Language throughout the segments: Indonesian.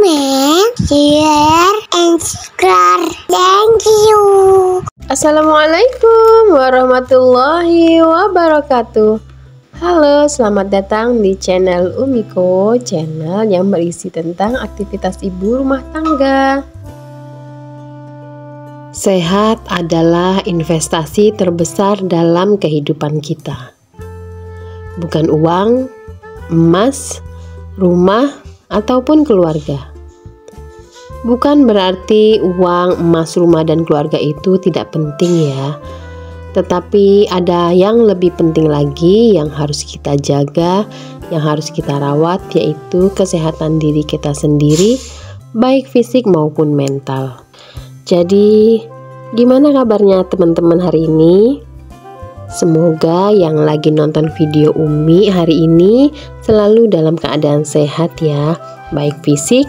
comment, share, and subscribe. Thank you. Assalamualaikum warahmatullahi wabarakatuh. Halo, selamat datang di channel Umiko, channel yang berisi tentang aktivitas ibu rumah tangga. Sehat adalah investasi terbesar dalam kehidupan kita. Bukan uang, emas, rumah, ataupun keluarga. Bukan berarti uang, emas, rumah, dan keluarga itu tidak penting ya. Tetapi ada yang lebih penting lagi yang harus kita jaga, yang harus kita rawat, yaitu kesehatan diri kita sendiri, baik fisik maupun mental. Jadi, gimana kabarnya teman-teman hari ini? Semoga yang lagi nonton video Umi hari ini selalu dalam keadaan sehat ya, baik fisik,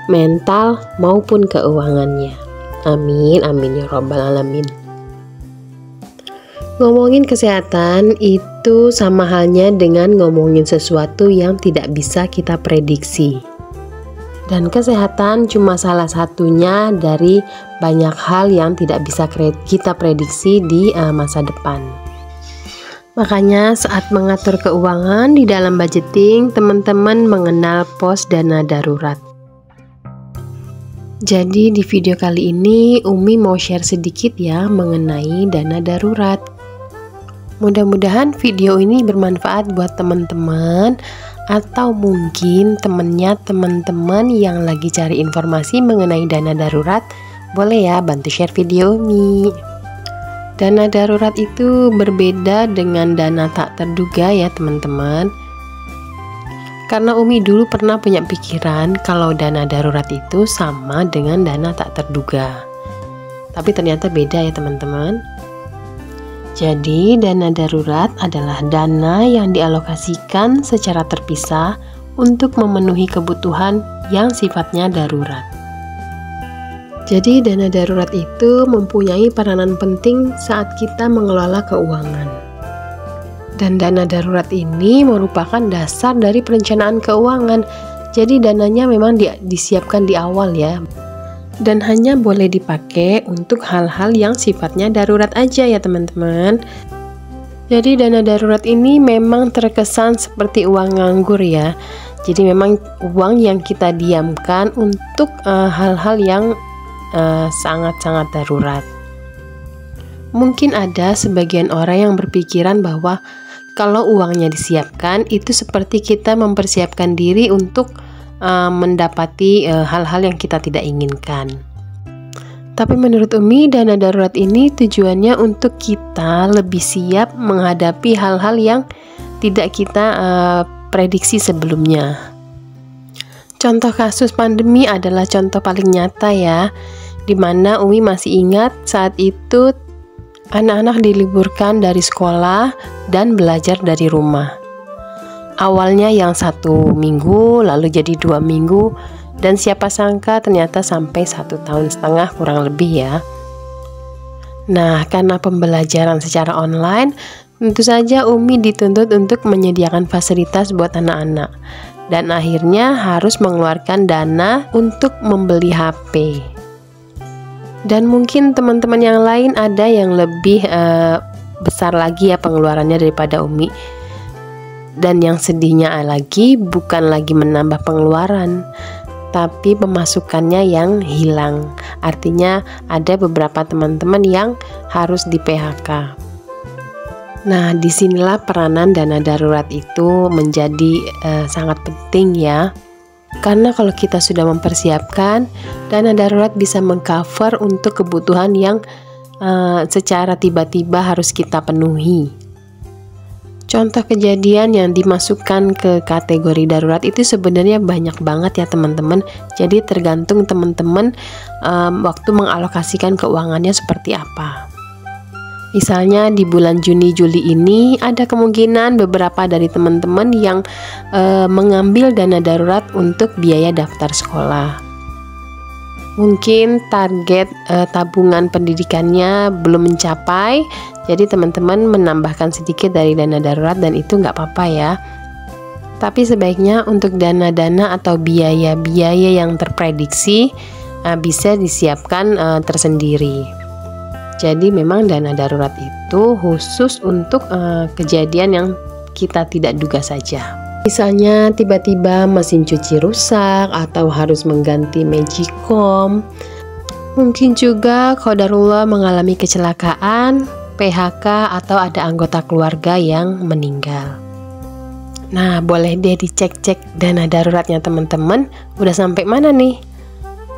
mental, maupun keuangannya. Amin, amin ya robbal alamin. Ngomongin kesehatan itu sama halnya dengan ngomongin sesuatu yang tidak bisa kita prediksi. Dan kesehatan cuma salah satunya dari banyak hal yang tidak bisa kita prediksi di masa depan. Makanya saat mengatur keuangan di dalam budgeting, teman-teman mengenal pos dana darurat. Jadi di video kali ini Umi mau share sedikit ya mengenai dana darurat. Mudah-mudahan video ini bermanfaat buat teman-teman atau mungkin temennya teman-teman yang lagi cari informasi mengenai dana darurat. Boleh ya bantu share video Umi. Dana darurat itu berbeda dengan dana tak terduga ya teman-teman. Karena Umi dulu pernah punya pikiran kalau dana darurat itu sama dengan dana tak terduga. Tapi ternyata beda ya teman-teman. Jadi dana darurat adalah dana yang dialokasikan secara terpisah untuk memenuhi kebutuhan yang sifatnya darurat. Jadi dana darurat itu mempunyai peranan penting saat kita mengelola keuangan. Dan dana darurat ini merupakan dasar dari perencanaan keuangan. Jadi dananya memang disiapkan di awal ya. Dan hanya boleh dipakai untuk hal-hal yang sifatnya darurat aja ya teman-teman. Jadi dana darurat ini memang terkesan seperti uang nganggur ya. Jadi memang uang yang kita diamkan untuk hal-hal yang sangat-sangat darurat. Mungkin ada sebagian orang yang berpikiran bahwa kalau uangnya disiapkan itu seperti kita mempersiapkan diri untuk mendapati hal-hal yang kita tidak inginkan. Tapi menurut Umi, dana darurat ini tujuannya untuk kita lebih siap menghadapi hal-hal yang tidak kita prediksi sebelumnya. Contoh kasus pandemi adalah contoh paling nyata ya, dimana Umi masih ingat saat itu anak-anak diliburkan dari sekolah dan belajar dari rumah. Awalnya yang 1 minggu, lalu jadi 2 minggu, dan siapa sangka ternyata sampai 1,5 tahun kurang lebih ya. Nah, karena pembelajaran secara online, tentu saja Umi dituntut untuk menyediakan fasilitas buat anak-anak. Dan akhirnya harus mengeluarkan dana untuk membeli HP. Dan mungkin teman-teman yang lain ada yang lebih besar lagi ya pengeluarannya daripada Umi. Dan yang sedihnya lagi bukan lagi menambah pengeluaran, tapi pemasukannya yang hilang. Artinya ada beberapa teman-teman yang harus di PHK. Nah, disinilah peranan dana darurat itu menjadi sangat penting ya. Karena kalau kita sudah mempersiapkan, dana darurat bisa mengcover untuk kebutuhan yang secara tiba-tiba harus kita penuhi. Contoh kejadian yang dimasukkan ke kategori darurat itu sebenarnya banyak banget ya teman-teman. Jadi tergantung teman-teman waktu mengalokasikan keuangannya seperti apa. Misalnya di bulan Juni-Juli ini ada kemungkinan beberapa dari teman-teman yang mengambil dana darurat untuk biaya daftar sekolah. Mungkin target tabungan pendidikannya belum mencapai, jadi teman-teman menambahkan sedikit dari dana darurat dan itu nggak apa-apa ya. Tapi sebaiknya untuk dana-dana atau biaya-biaya yang terprediksi bisa disiapkan tersendiri. Jadi memang dana darurat itu khusus untuk kejadian yang kita tidak duga saja. Misalnya tiba-tiba mesin cuci rusak atau harus mengganti magicom. Mungkin juga qadarullah mengalami kecelakaan, PHK, atau ada anggota keluarga yang meninggal. Nah, boleh deh dicek-cek dana daruratnya teman-teman. Udah sampai mana nih?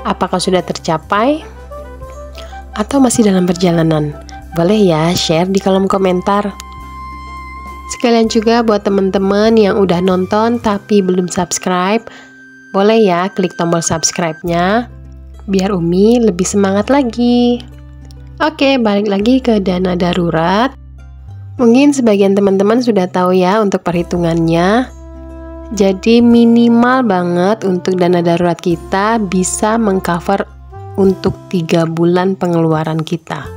Apakah sudah tercapai? Atau masih dalam perjalanan? Boleh ya share di kolom komentar. Sekalian juga buat teman-teman yang udah nonton tapi belum subscribe, boleh ya klik tombol subscribe-nya biar Umi lebih semangat lagi. Oke, balik lagi ke dana darurat. Mungkin sebagian teman-teman sudah tahu ya untuk perhitungannya. Jadi minimal banget untuk dana darurat kita bisa mengcover untuk 3 bulan pengeluaran kita.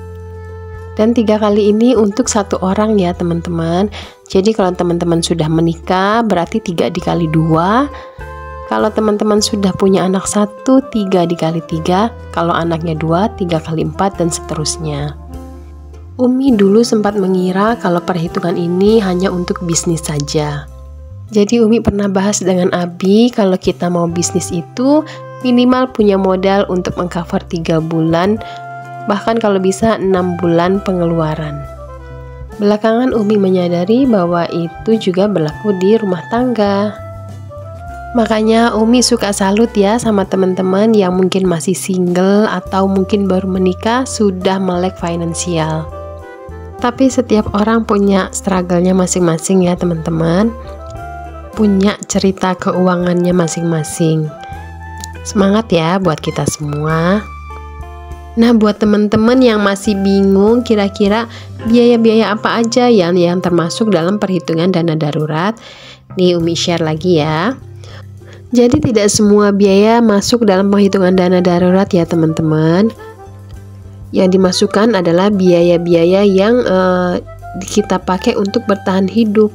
Dan 3 kali ini untuk 1 orang ya teman-teman. Jadi kalau teman-teman sudah menikah berarti 3 dikali 2. Kalau teman-teman sudah punya anak 1, 3 dikali 3. Kalau anaknya 2, 3 kali 4 dan seterusnya. Umi dulu sempat mengira kalau perhitungan ini hanya untuk bisnis saja. Jadi Umi pernah bahas dengan Abi kalau kita mau bisnis itu minimal punya modal untuk mengcover 3 bulan, bahkan kalau bisa 6 bulan pengeluaran. Belakangan Umi menyadari bahwa itu juga berlaku di rumah tangga. Makanya Umi suka salut ya sama teman-teman yang mungkin masih single atau mungkin baru menikah sudah melek finansial. Tapi setiap orang punya struggle-nya masing-masing ya teman-teman. Punya cerita keuangannya masing-masing. Semangat ya buat kita semua. Nah, buat teman-teman yang masih bingung kira-kira biaya-biaya apa aja yang termasuk dalam perhitungan dana darurat, nih Umi share lagi ya. Jadi tidak semua biaya masuk dalam perhitungan dana darurat ya teman-teman. Yang dimasukkan adalah biaya-biaya yang kita pakai untuk bertahan hidup.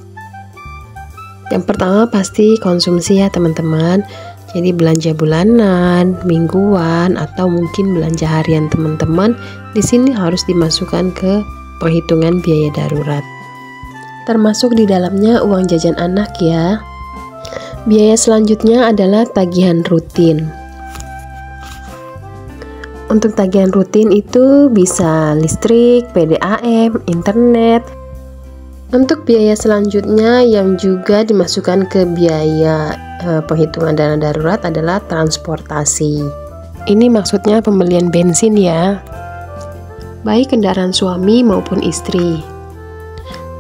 Yang pertama pasti konsumsi ya teman-teman. Jadi belanja bulanan, mingguan, atau mungkin belanja harian teman-teman di sini harus dimasukkan ke perhitungan biaya darurat. Termasuk di dalamnya uang jajan anak ya. Biaya selanjutnya adalah tagihan rutin. Untuk tagihan rutin itu bisa listrik, PDAM, internet. Untuk biaya selanjutnya yang juga dimasukkan ke biaya perhitungan dana darurat adalah transportasi. Ini maksudnya pembelian bensin ya, baik kendaraan suami maupun istri.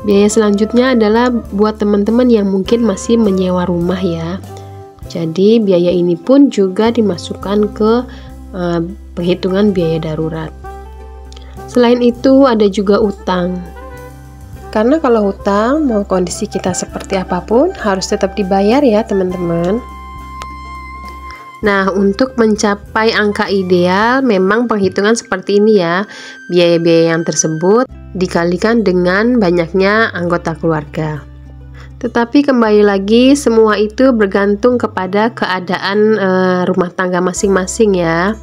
Biaya selanjutnya adalah buat teman-teman yang mungkin masih menyewa rumah ya. Jadi biaya ini pun juga dimasukkan ke penghitungan biaya darurat. Selain itu ada juga utang. Karena kalau hutang, mau kondisi kita seperti apapun, harus tetap dibayar ya teman-teman. Nah, untuk mencapai angka ideal, memang perhitungan seperti ini ya. Biaya-biaya yang tersebut dikalikan dengan banyaknya anggota keluarga. Tetapi kembali lagi, semua itu bergantung kepada keadaan rumah tangga masing-masing ya.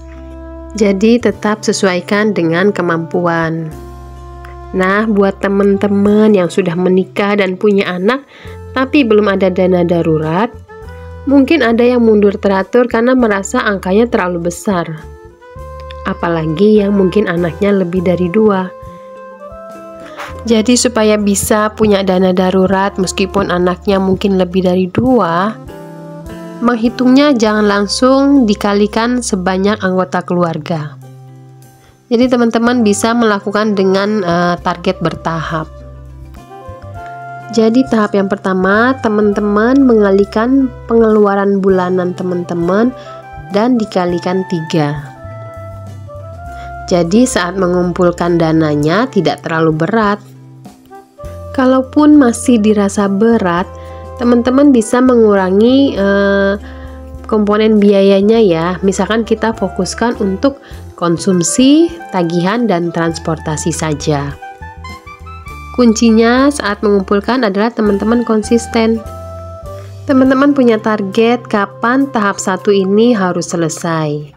Jadi tetap sesuaikan dengan kemampuan. Nah, buat teman-teman yang sudah menikah dan punya anak, tapi belum ada dana darurat, mungkin ada yang mundur teratur karena merasa angkanya terlalu besar. Apalagi yang mungkin anaknya lebih dari 2. Jadi supaya bisa punya dana darurat meskipun anaknya mungkin lebih dari 2, menghitungnya jangan langsung dikalikan sebanyak anggota keluarga. Jadi teman-teman bisa melakukan dengan target bertahap. Jadi tahap yang pertama, teman-teman mengalihkan pengeluaran bulanan teman-teman dan dikalikan 3. Jadi saat mengumpulkan dananya tidak terlalu berat. Kalaupun masih dirasa berat, teman-teman bisa mengurangi komponen biayanya ya. Misalkan kita fokuskan untuk konsumsi, tagihan, dan transportasi saja. Kuncinya saat mengumpulkan adalah teman-teman konsisten. Teman-teman punya target kapan tahap 1 ini harus selesai.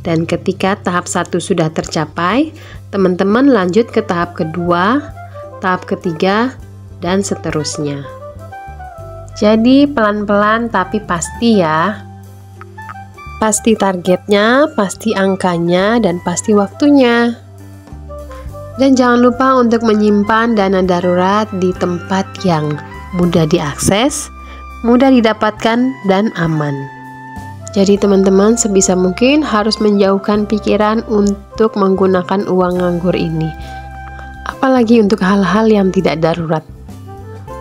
Dan ketika tahap 1 sudah tercapai, teman-teman lanjut ke tahap kedua, tahap ketiga, dan seterusnya. Jadi pelan-pelan tapi pasti ya. Pasti targetnya, pasti angkanya, dan pasti waktunya. Dan jangan lupa untuk menyimpan dana darurat di tempat yang mudah diakses, mudah didapatkan, dan aman. Jadi teman-teman sebisa mungkin harus menjauhkan pikiran untuk menggunakan uang nganggur ini. Apalagi untuk hal-hal yang tidak darurat.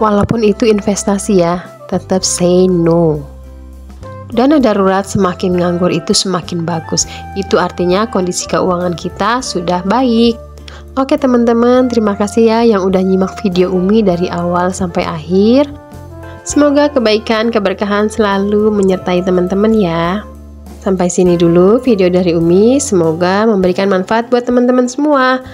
Walaupun itu investasi ya, tetap say no. Dana darurat semakin nganggur itu semakin bagus. Itu artinya kondisi keuangan kita sudah baik. Oke teman-teman, terima kasih ya yang udah nyimak video Umi dari awal sampai akhir. Semoga kebaikan, keberkahan selalu menyertai teman-teman ya. Sampai sini dulu video dari Umi, semoga memberikan manfaat buat teman-teman semua.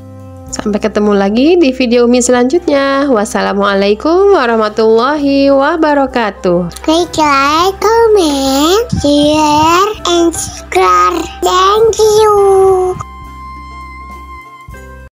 Sampai ketemu lagi di video Umi selanjutnya. Wassalamualaikum warahmatullahi wabarakatuh. Klik like, comment, share, and subscribe. Thank you.